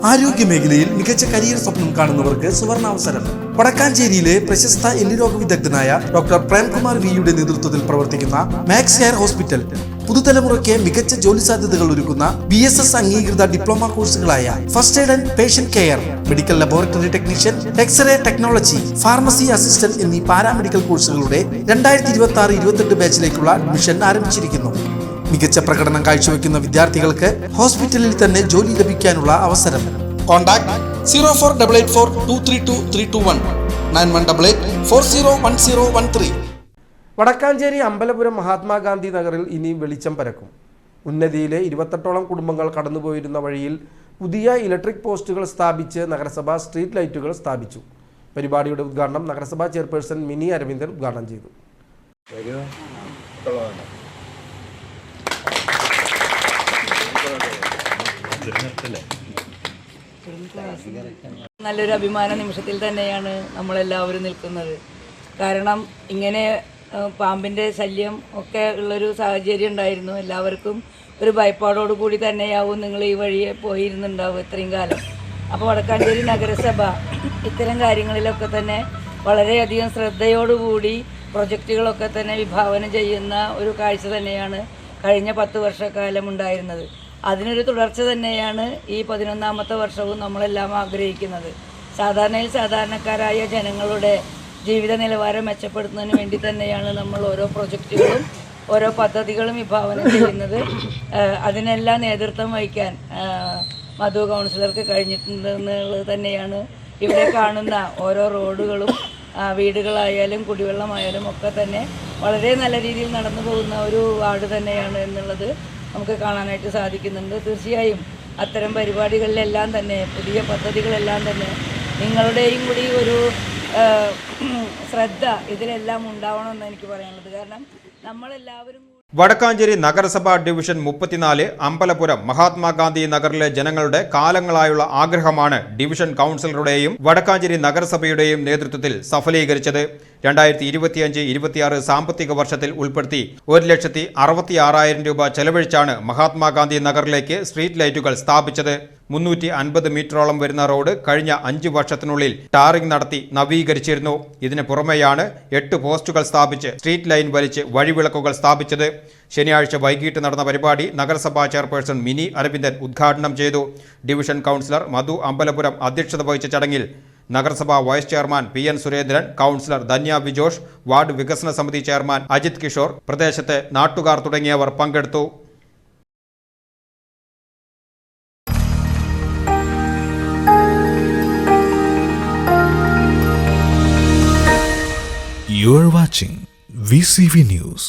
ആരോഗ്യമേഖലയിൽ മികച്ച കരിയർ സ്വപ്നം കാണുന്നവർക്ക് സുവർണാവസരം. വടക്കാഞ്ചേരിയിലെ പ്രശസ്ത എല്ലുരോഗ വിദഗ്ധനായ ഡോക്ടർ പ്രേംകുമാർ വിയുടെ നേതൃത്വത്തിൽ പ്രവർത്തിക്കുന്ന മാക്സ് ഹെയർ ഹോസ്പിറ്റൽ പുതുതലമുറയ്ക്ക് മികച്ച ജോലി സാധ്യതകൾ ഒരുക്കുന്ന BSS അംഗീകൃത ഡിപ്ലോമ കോഴ്സുകളായ first aid and patient care, medical laboratory technician, x-ray technology, pharmacy assistant എന്നീ പാരാമെഡിക്കൽ കോഴ്സുകളുടെ 2026-28 ബാച്ചിലേക്കുള്ള അഡ്മിഷൻ ആരംഭിച്ചിരിക്കുന്നു. മികച്ച പ്രകടനം കാഴ്ചവെക്കുന്ന വിദ്യാർത്ഥികൾക്ക് ഹോസ്പിറ്റലിൽ തന്നെ ജോലി ലഭിക്കാനുള്ള അവസരം. കോൺടാക്ട് 0488423231 9188401013. വടക്കാഞ്ചേരി അമ്പലപുരം മഹാത്മാഗാന്ധി നഗറിൽ ഇനി വെളിച്ചം പരക്കും. ഉന്നതിയിലെ 28ഓളം കുടുംബങ്ങൾ കടന്നുപോയിരുന്ന വഴിയിൽ പുതിയ ഇലക്ട്രിക് പോസ്റ്റുകൾ സ്ഥാപിച്ച് നഗരസഭ സ്ട്രീറ്റ് ലൈറ്റുകൾ സ്ഥാപിച്ചു. പരിപാടിയുടെ ഉദ്ഘാടനം നഗരസഭാ ചെയർപേഴ്സൺ മിനി അരവിന്ദൻ ഉദ്ഘാടനം ചെയ്തു. നല്ലൊരു അഭിമാന നിമിഷത്തിൽ തന്നെയാണ് നമ്മളെല്ലാവരും നിൽക്കുന്നത്. കാരണം ഇങ്ങനെ പാമ്പിൻ്റെ ശല്യം ഒക്കെ ഉള്ളൊരു സാഹചര്യം ഉണ്ടായിരുന്നു. എല്ലാവർക്കും ഒരു ഭയപ്പാടോടു കൂടി തന്നെയാവും നിങ്ങൾ ഈ വഴിയെ പോയിരുന്നുണ്ടാവും ഇത്രയും കാലം. അപ്പോൾ വടക്കാഞ്ചേരി നഗരസഭ ഇത്തരം കാര്യങ്ങളിലൊക്കെ തന്നെ വളരെയധികം ശ്രദ്ധയോടുകൂടി പ്രൊജക്റ്റുകളൊക്കെ തന്നെ വിഭാവനം ചെയ്യുന്ന ഒരു കാഴ്ച തന്നെയാണ് കഴിഞ്ഞ 10 വർഷക്കാലം ഉണ്ടായിരുന്നത്. അതിനൊരു തുടർച്ച തന്നെയാണ് ഈ 11ാമത്തെ വർഷവും നമ്മളെല്ലാം ആഗ്രഹിക്കുന്നത്. സാധാരണക്കാരായ ജനങ്ങളുടെ ജീവിത നിലവാരം മെച്ചപ്പെടുത്തുന്നതിന് വേണ്ടി തന്നെയാണ് നമ്മൾ ഓരോ പ്രൊജക്റ്റുകളും ഓരോ പദ്ധതികളും വിഭാവനം ചെയ്യുന്നത്. അതിനെല്ലാം നേതൃത്വം വഹിക്കാൻ മധു കൗൺസിലർക്ക് കഴിഞ്ഞിട്ടുണ്ടെന്നുള്ളത് തന്നെയാണ് ഇവിടെ കാണുന്ന ഓരോ റോഡുകളും വീടുകളായാലും കുടിവെള്ളമായാലും ഒക്കെ തന്നെ വളരെ നല്ല രീതിയിൽ നടന്നു പോകുന്ന ഒരു വാർഡ് തന്നെയാണ് എന്നുള്ളത് നമുക്ക് കാണാനായിട്ട് സാധിക്കുന്നുണ്ട്. തീർച്ചയായും അത്തരം പരിപാടികളിലെല്ലാം തന്നെ പുതിയ പദ്ധതികളെല്ലാം തന്നെ നിങ്ങളുടെയും കൂടി ഒരു ശ്രദ്ധ ഇതിലെല്ലാം ഉണ്ടാവണമെന്ന് എനിക്ക് പറയാനുള്ളത്. കാരണം നമ്മളെല്ലാവരും വടക്കാഞ്ചേരി നഗരസഭാ ഡിവിഷൻ 34 അമ്പലപുരം മഹാത്മാഗാന്ധി നഗറിലെ ജനങ്ങളുടെ കാലങ്ങളായുള്ള ആഗ്രഹമാണ് ഡിവിഷൻ കൗൺസിലറുടെയും വടക്കാഞ്ചേരി നഗരസഭയുടെയും നേതൃത്വത്തിൽ സഫലീകരിച്ചത്. 2025-26 സാമ്പത്തിക വർഷത്തിൽ ഉൾപ്പെടുത്തി 1,66,000 രൂപ ചെലവഴിച്ചാണ് മഹാത്മാഗാന്ധി നഗറിലേക്ക് സ്ട്രീറ്റ് ലൈറ്റുകൾ സ്ഥാപിച്ചത്. 350 മീറ്ററോളം വരുന്ന റോഡ് കഴിഞ്ഞ 5 വർഷത്തിനുള്ളിൽ ടാറിംഗ് നടത്തി നവീകരിച്ചിരുന്നു. ഇതിന് പുറമെയാണ് 8 പോസ്റ്റുകൾ സ്ഥാപിച്ച് സ്ട്രീറ്റ് ലൈൻ വലിച്ച് വഴിവിളക്കുകൾ സ്ഥാപിച്ചത്. ശനിയാഴ്ച വൈകിട്ട് നടന്ന പരിപാടി നഗരസഭാ ചെയർപേഴ്സൺ മിനി അരവിന്ദൻ ഉദ്ഘാടനം ചെയ്തു. ഡിവിഷൻ കൗൺസിലർ മധു അമ്പലപുരം അധ്യക്ഷത വഹിച്ച ചടങ്ങിൽ നഗരസഭാ vice chairman PN Surendran, councillor Dhanya Vijosh, ward വികസന സമിതി ചെയർമാൻ അജിത് കിഷോർ, പ്രദേശത്തെ നാട്ടുകാർ തുടങ്ങിയവർ പങ്കെടുത്തു. You are watching VCV News.